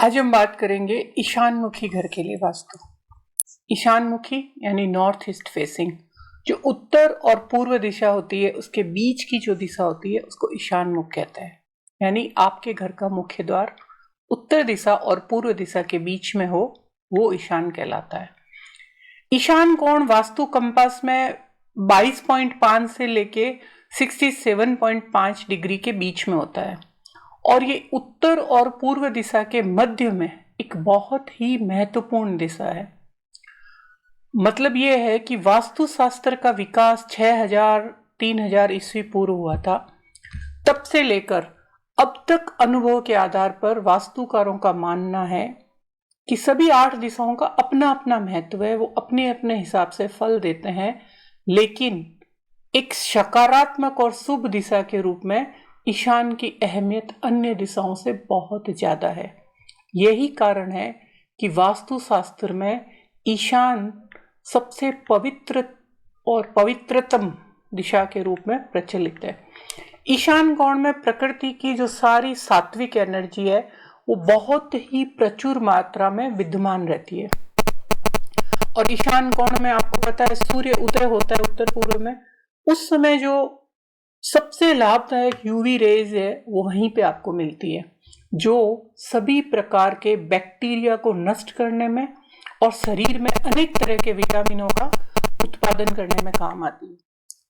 आज हम बात करेंगे ईशानमुखी घर के लिए वास्तु। ईशानमुखी यानी नॉर्थ ईस्ट फेसिंग, जो उत्तर और पूर्व दिशा होती है उसके बीच की जो दिशा होती है उसको ईशानमुख कहते हैं। यानी आपके घर का मुख्य द्वार उत्तर दिशा और पूर्व दिशा के बीच में हो, वो ईशान कहलाता है। ईशान कोण वास्तु कंपास में 22.5 से लेके 67.5 डिग्री के बीच में होता है और ये उत्तर और पूर्व दिशा के मध्य में एक बहुत ही महत्वपूर्ण दिशा है। मतलब ये है कि वास्तुशास्त्र का विकास 3000 ईस्वी पूर्व हुआ था। तब से लेकर अब तक अनुभव के आधार पर वास्तुकारों का मानना है कि सभी 8 दिशाओं का अपना अपना महत्व है, वो अपने अपने हिसाब से फल देते हैं, लेकिन एक सकारात्मक और शुभ दिशा के रूप में ईशान की अहमियत अन्य दिशाओं से बहुत ज्यादा है। यही कारण है कि वास्तुशास्त्र में ईशान सबसे पवित्र और पवित्रतम दिशा के रूप में प्रचलित है। ईशान कोण में प्रकृति की जो सारी सात्विक एनर्जी है वो बहुत ही प्रचुर मात्रा में विद्यमान रहती है। और ईशान कोण में आपको पता है सूर्य उदय होता है उत्तर पूर्व में, उस समय जो सबसे लाभदायक यूवी रेज है वो वहीं पे आपको मिलती है, जो सभी प्रकार के बैक्टीरिया को नष्ट करने में और शरीर में अनेक तरह के विटामिनों का उत्पादन करने में काम आती है।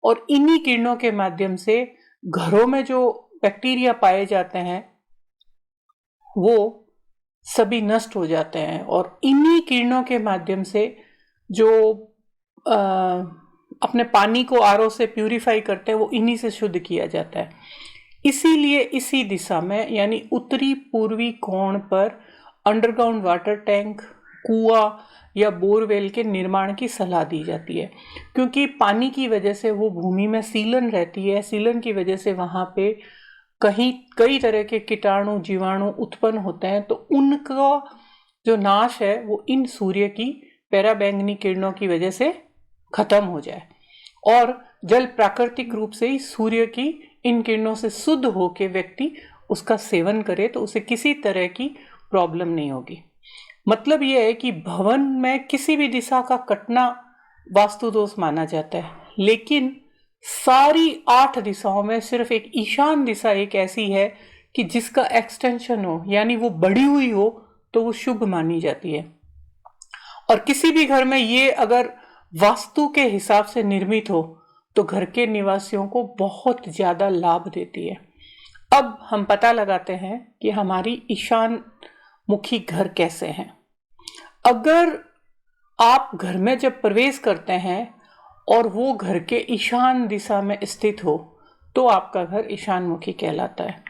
और इन्हीं किरणों के माध्यम से घरों में जो बैक्टीरिया पाए जाते हैं वो सभी नष्ट हो जाते हैं और इन्हीं किरणों के माध्यम से जो अपने पानी को आरओ से प्यूरिफाई करते हैं वो इन्हीं से शुद्ध किया जाता है। इसीलिए इसी दिशा में यानी उत्तरी पूर्वी कोण पर अंडरग्राउंड वाटर टैंक, कुआं या बोरवेल के निर्माण की सलाह दी जाती है, क्योंकि पानी की वजह से वो भूमि में सीलन रहती है। सीलन की वजह से वहाँ पे कई तरह के कीटाणु जीवाणु उत्पन्न होते हैं, तो उनका जो नाश है वो इन सूर्य की पराबैंगनी किरणों की वजह से खत्म हो जाए और जल प्राकृतिक रूप से ही सूर्य की इन किरणों से शुद्ध होकर व्यक्ति उसका सेवन करे तो उसे किसी तरह की प्रॉब्लम नहीं होगी। मतलब यह है कि भवन में किसी भी दिशा का कटना वास्तु दोष माना जाता है, लेकिन सारी 8 दिशाओं में सिर्फ एक ईशान दिशा एक ऐसी है कि जिसका एक्सटेंशन हो यानी वो बढ़ी हुई हो तो वो शुभ मानी जाती है। और किसी भी घर में ये अगर वास्तु के हिसाब से निर्मित हो तो घर के निवासियों को बहुत ज्यादा लाभ देती है। अब हम पता लगाते हैं कि हमारी ईशान मुखी घर कैसे हैं। अगर आप घर में जब प्रवेश करते हैं और वो घर के ईशान दिशा में स्थित हो तो आपका घर ईशान मुखी कहलाता है।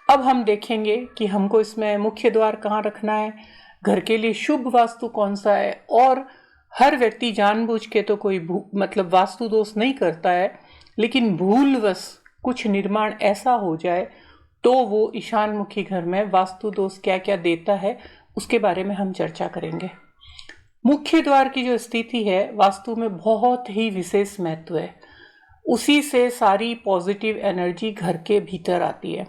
अब हम देखेंगे कि हमको इसमें मुख्य द्वार कहाँ रखना है, घर के लिए शुभ वास्तु कौन सा है। और हर व्यक्ति जानबूझ के तो कोई मतलब वास्तु दोष नहीं करता है, लेकिन भूलवश कुछ निर्माण ऐसा हो जाए तो वो ईशान मुखी घर में वास्तु दोष क्या क्या देता है उसके बारे में हम चर्चा करेंगे। मुख्य द्वार की जो स्थिति है वास्तु में बहुत ही विशेष महत्व है, उसी से सारी पॉजिटिव एनर्जी घर के भीतर आती है।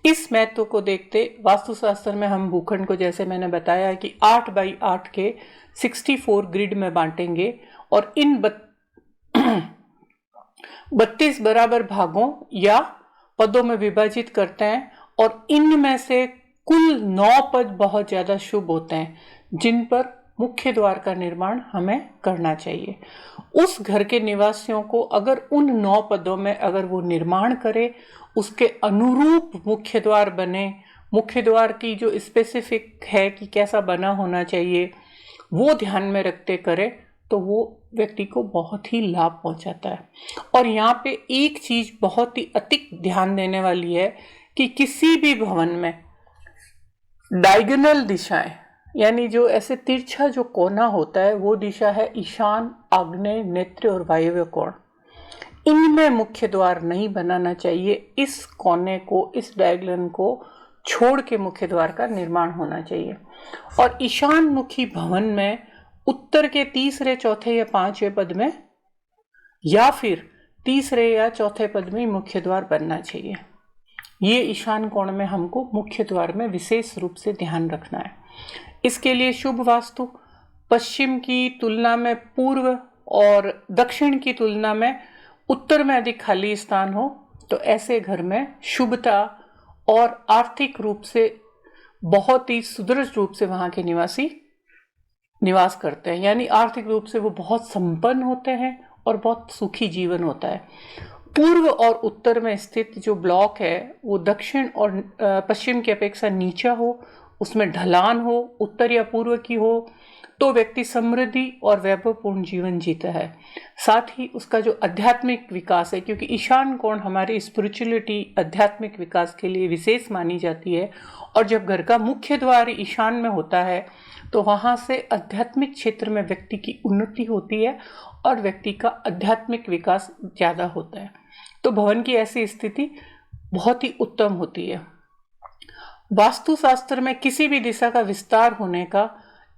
इस महत्व को देखते वास्तुशास्त्र में हम भूखंड को, जैसे मैंने बताया कि 8 बाई 8 के 64 ग्रिड में बांटेंगे और इन 32 बराबर भागों या पदों में विभाजित करते हैं और इनमें से कुल 9 पद बहुत ज्यादा शुभ होते हैं जिन पर मुख्य द्वार का निर्माण हमें करना चाहिए। उस घर के निवासियों को अगर उन 9 पदों में अगर वो निर्माण करे, उसके अनुरूप मुख्य द्वार बने, मुख्य द्वार की जो स्पेसिफिक है कि कैसा बना होना चाहिए वो ध्यान में रखते करे तो वो व्यक्ति को बहुत ही लाभ पहुंचाता है। और यहाँ पे एक चीज बहुत ही अतिक ध्यान देने वाली है कि किसी भी भवन में डायगोनल दिशाएं यानी जो ऐसे तिरछा जो कोना होता है वो दिशा है ईशान, आग्नेय, नेत्र और वायव्य कोण। इनमें मुख्य द्वार नहीं बनाना चाहिए। इस कोने को, इस डायगोनल को छोड़ के मुख्य द्वार का निर्माण होना चाहिए। और ईशान मुखी भवन में उत्तर के तीसरे, चौथे या 5वें पद में या फिर तीसरे या चौथे पद में मुख्य द्वार बनना चाहिए। ये ईशान कोण में हमको मुख्य द्वार में विशेष रूप से ध्यान रखना है। इसके लिए शुभ वास्तु पश्चिम की तुलना में पूर्व और दक्षिण की तुलना में उत्तर में अधिक खाली स्थान हो तो ऐसे घर में शुभता और आर्थिक रूप से बहुत ही सुदृढ़ रूप से वहां के निवासी निवास करते हैं, यानी आर्थिक रूप से वो बहुत संपन्न होते हैं और बहुत सुखी जीवन होता है। पूर्व और उत्तर में स्थित जो ब्लॉक है वो दक्षिण और पश्चिम की अपेक्षा नीचा हो, उसमें ढलान हो, उत्तर या पूर्व की हो, तो व्यक्ति समृद्धि और वैभवपूर्ण जीवन जीता है। साथ ही उसका जो आध्यात्मिक विकास है, क्योंकि ईशान कोण हमारी स्पिरिचुअलिटी आध्यात्मिक विकास के लिए विशेष मानी जाती है, और जब घर का मुख्य द्वार ईशान में होता है तो वहाँ से आध्यात्मिक क्षेत्र में व्यक्ति की उन्नति होती है और व्यक्ति का आध्यात्मिक विकास ज़्यादा होता है। तो भवन की ऐसी स्थिति बहुत ही उत्तम होती है। वास्तुशास्त्र में किसी भी दिशा का विस्तार होने का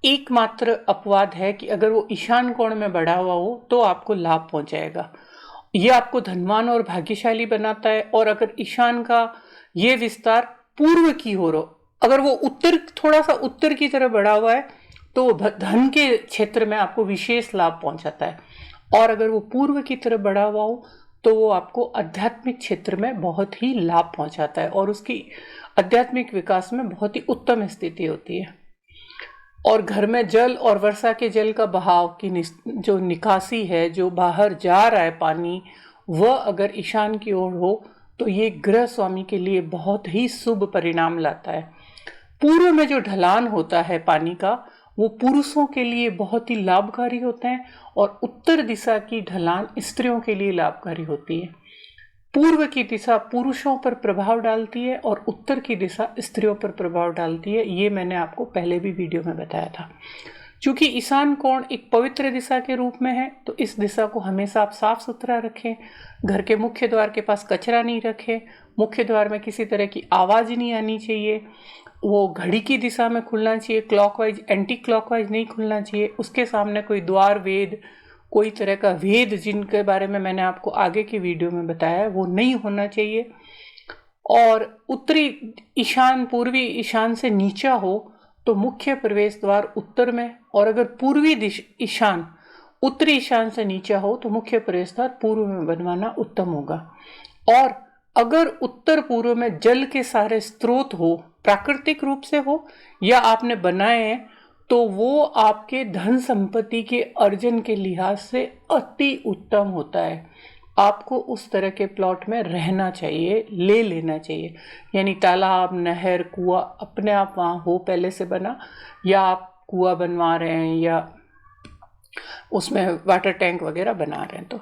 एकमात्र अपवाद है कि अगर वो ईशान कोण में बढ़ा हुआ हो तो आपको लाभ पहुंचाएगा, ये आपको धनवान और भाग्यशाली बनाता है। और अगर ईशान का ये विस्तार पूर्व की हो रहा, अगर वो उत्तर थोड़ा सा उत्तर की तरफ बढ़ा हुआ है तो धन के क्षेत्र में आपको विशेष लाभ पहुंचाता है, और अगर वो पूर्व की तरफ बढ़ा हुआ हो तो वो आपको आध्यात्मिक क्षेत्र में बहुत ही लाभ पहुंचाता है और उसकी आध्यात्मिक विकास में बहुत ही उत्तम स्थिति होती है। और घर में जल और वर्षा के जल का बहाव की जो निकासी है, जो बाहर जा रहा है पानी, वह अगर ईशान की ओर हो तो ये गृह स्वामी के लिए बहुत ही शुभ परिणाम लाता है। पूर्व में जो ढलान होता है पानी का, वो पुरुषों के लिए बहुत ही लाभकारी होते हैं, और उत्तर दिशा की ढलान स्त्रियों के लिए लाभकारी होती है। पूर्व की दिशा पुरुषों पर प्रभाव डालती है और उत्तर की दिशा स्त्रियों पर प्रभाव डालती है। ये मैंने आपको पहले भी वीडियो में बताया था। चूंकि ईशान कोण एक पवित्र दिशा के रूप में है तो इस दिशा को हमेशा आप साफ सुथरा रखें। घर के मुख्य द्वार के पास कचरा नहीं रखें, मुख्य द्वार में किसी तरह की आवाज़ नहीं आनी चाहिए, वो घड़ी की दिशा में खुलना चाहिए, क्लॉकवाइज एंटी क्लॉकवाइज नहीं खुलना चाहिए। उसके सामने कोई द्वार वेद, कोई तरह का वेद जिनके बारे में मैंने आपको आगे की वीडियो में बताया है, वो नहीं होना चाहिए। और उत्तरी ईशान पूर्वी ईशान से नीचा हो तो मुख्य प्रवेश द्वार उत्तर में, और अगर पूर्वी ईशान उत्तरी ईशान से नीचा हो तो मुख्य प्रवेश द्वार पूर्व में बनवाना उत्तम होगा। और अगर उत्तर पूर्व में जल के सारे स्रोत हो, प्राकृतिक रूप से हो या आपने बनाए हैं, तो वो आपके धन संपत्ति के अर्जन के लिहाज से अति उत्तम होता है। आपको उस तरह के प्लॉट में रहना चाहिए, ले लेना चाहिए। यानी तालाब, नहर, कुआं अपने आप वहाँ हो पहले से बना, या आप कुआं बनवा रहे हैं या उसमें वाटर टैंक वगैरह बना रहे हैं। तो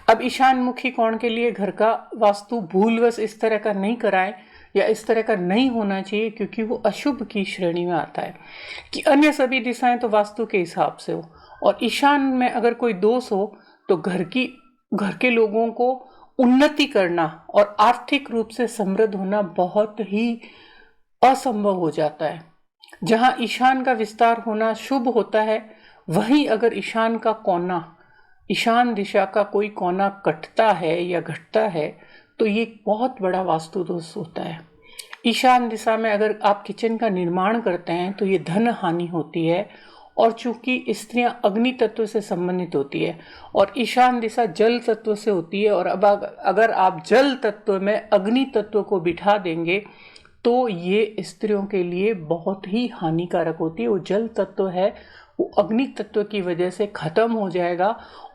अब ईशान मुखी कोण के लिए घर का वास्तु भूलवश इस तरह का नहीं कराएं या इस तरह का नहीं होना चाहिए, क्योंकि वो अशुभ की श्रेणी में आता है। कि अन्य सभी दिशाएं तो वास्तु के हिसाब से हो, और ईशान में अगर कोई दोष हो तो घर के लोगों को उन्नति करना और आर्थिक रूप से समृद्ध होना बहुत ही असंभव हो जाता है। जहां ईशान का विस्तार होना शुभ होता है, वहीं अगर ईशान दिशा का कोई कोना कटता है या घटता है तो ये बहुत बड़ा वास्तु दोष होता है। ईशान दिशा में अगर आप किचन का निर्माण करते हैं तो ये धन हानि होती है, और चूंकि स्त्रियां अग्नि तत्व से संबंधित होती है और ईशान दिशा जल तत्व से होती है, और अब अगर आप जल तत्व में अग्नि तत्व को बिठा देंगे तो ये स्त्रियों के लिए बहुत ही हानिकारक होती है। वो जल तत्व है, वो अग्नि तत्व की वजह से खत्म हो जाएगा,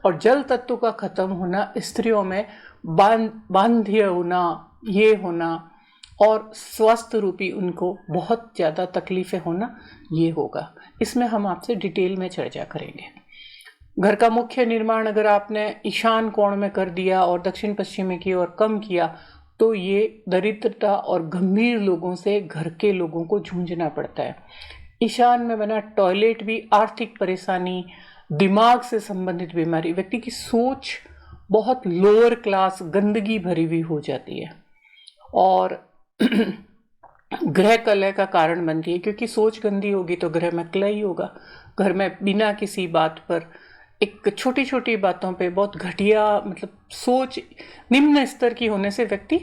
और जल तत्व का खत्म होना स्त्रियों में बांध्य होना, ये होना, और स्वास्थ्य रूपी उनको बहुत ज़्यादा तकलीफ़ें होना, ये होगा। इसमें हम आपसे डिटेल में चर्चा करेंगे। घर का मुख्य निर्माण अगर आपने ईशान कोण में कर दिया और दक्षिण पश्चिम की ओर कम किया तो ये दरिद्रता और गंभीर लोगों से घर के लोगों को जूझना पड़ता है। ईशान में बना टॉयलेट भी आर्थिक परेशानी, दिमाग से संबंधित बीमारी, व्यक्ति की सोच बहुत लोअर क्लास गंदगी भरी हुई हो जाती है और ग्रह कलह का कारण बनती है, क्योंकि सोच गंदी होगी तो ग्रह में कलह ही होगा। घर में बिना किसी बात पर, एक छोटी छोटी बातों पे बहुत घटिया, मतलब सोच निम्न स्तर की होने से व्यक्ति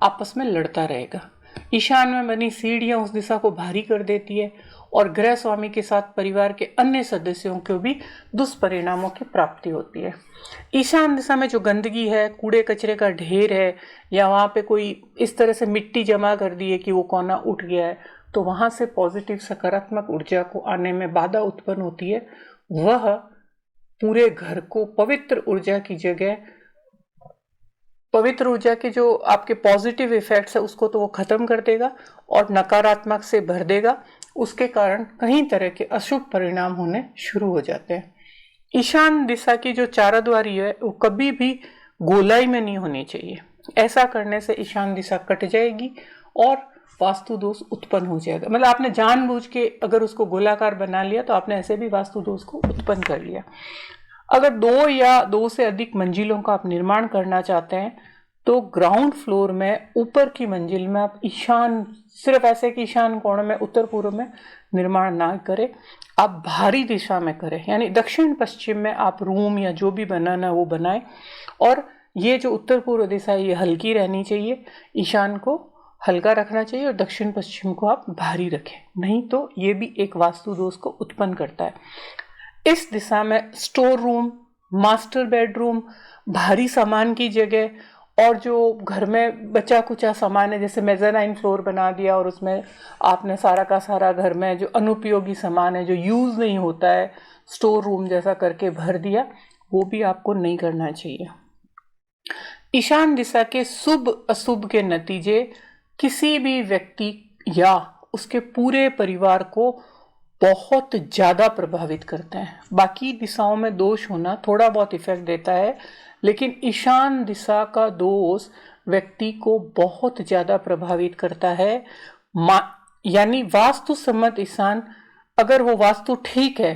आपस में लड़ता रहेगा। ईशान में बनी सीढ़ियां उस दिशा को भारी कर देती है और गृह स्वामी के साथ परिवार के अन्य सदस्यों को भी दुष्परिणामों की प्राप्ति होती है। ईशान दिशा में जो गंदगी है, कूड़े कचरे का ढेर है, या वहाँ पे कोई इस तरह से मिट्टी जमा कर दी है कि वो कोना उठ गया है, तो वहाँ से पॉजिटिव सकारात्मक ऊर्जा को आने में बाधा उत्पन्न होती है। वह पूरे घर को पवित्र ऊर्जा की जगह, पवित्र ऊर्जा के जो आपके पॉजिटिव इफेक्ट्स है उसको तो वो खत्म कर देगा और नकारात्मक से भर देगा। उसके कारण कई तरह के अशुभ परिणाम होने शुरू हो जाते हैं। ईशान दिशा की जो चारद्वारी है वो कभी भी गोलाई में नहीं होनी चाहिए। ऐसा करने से ईशान दिशा कट जाएगी और वास्तु दोष उत्पन्न हो जाएगा। मतलब आपने जानबूझ के अगर उसको गोलाकार बना लिया तो आपने ऐसे भी वास्तु दोष को उत्पन्न कर लिया। अगर 2 या 2 से अधिक मंजिलों का आप निर्माण करना चाहते हैं तो ग्राउंड फ्लोर में ऊपर की मंजिल में आप ईशान, सिर्फ ऐसे कि ईशान कोण में उत्तर पूर्व में निर्माण ना करें, आप बाहरी दिशा में करें, यानी दक्षिण पश्चिम में आप रूम या जो भी बनाना है वो बनाएं। और ये जो उत्तर पूर्व दिशा है ये हल्की रहनी चाहिए, ईशान को हल्का रखना चाहिए और दक्षिण पश्चिम को आप भारी रखें, नहीं तो ये भी एक वास्तु दोष को उत्पन्न करता है। इस दिशा में स्टोर रूम, मास्टर बेडरूम, भारी सामान की जगह और जो घर में बचा कुचा सामान है, जैसे मेज़ानाइन फ्लोर बना दिया और उसमें आपने सारा का सारा घर में जो अनुपयोगी सामान है जो यूज़ नहीं होता है स्टोर रूम जैसा करके भर दिया, वो भी आपको नहीं करना चाहिए। ईशान दिशा के शुभ अशुभ के नतीजे किसी भी व्यक्ति या उसके पूरे परिवार को बहुत ज़्यादा प्रभावित करते हैं। बाकी दिशाओं में दोष होना थोड़ा बहुत इफेक्ट देता है, लेकिन ईशान दिशा का दोष व्यक्ति को बहुत ज़्यादा प्रभावित करता है। यानी वास्तु सम्मत ईशान, अगर वो वास्तु ठीक है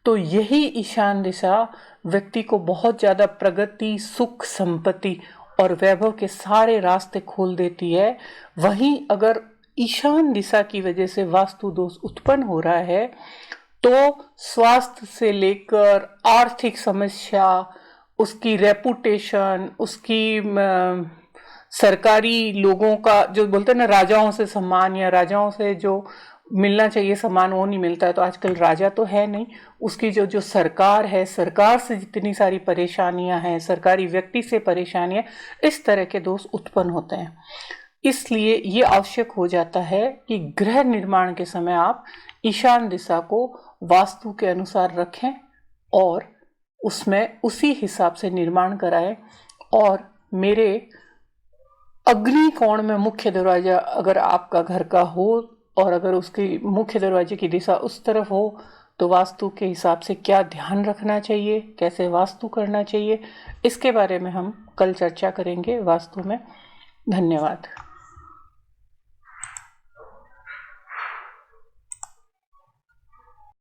तो यही ईशान दिशा व्यक्ति को बहुत ज़्यादा प्रगति, सुख, संपत्ति और वैभव के सारे रास्ते खोल देती है। वहीं अगर ईशान दिशा की वजह से वास्तु दोष उत्पन्न हो रहा है तो स्वास्थ्य से लेकर आर्थिक समस्या, उसकी रेपुटेशन, उसकी सरकारी लोगों का जो बोलते हैं ना राजाओं से सम्मान या राजाओं से जो मिलना चाहिए सम्मान वो नहीं मिलता है, तो आजकल राजा तो है नहीं, उसकी जो सरकार है, सरकार से जितनी सारी परेशानियां हैं, सरकारी व्यक्ति से परेशानियां, इस तरह के दोष उत्पन्न होते हैं। इसलिए ये आवश्यक हो जाता है कि गृह निर्माण के समय आप ईशान दिशा को वास्तु के अनुसार रखें और उसमें उसी हिसाब से निर्माण कराएं। और मेरे अग्नि कोण में मुख्य दरवाजा अगर आपका घर का हो और अगर उसकी मुख्य दरवाजे की दिशा उस तरफ हो तो वास्तु के हिसाब से क्या ध्यान रखना चाहिए, कैसे वास्तु करना चाहिए, इसके बारे में हम कल चर्चा करेंगे वास्तु में। धन्यवाद।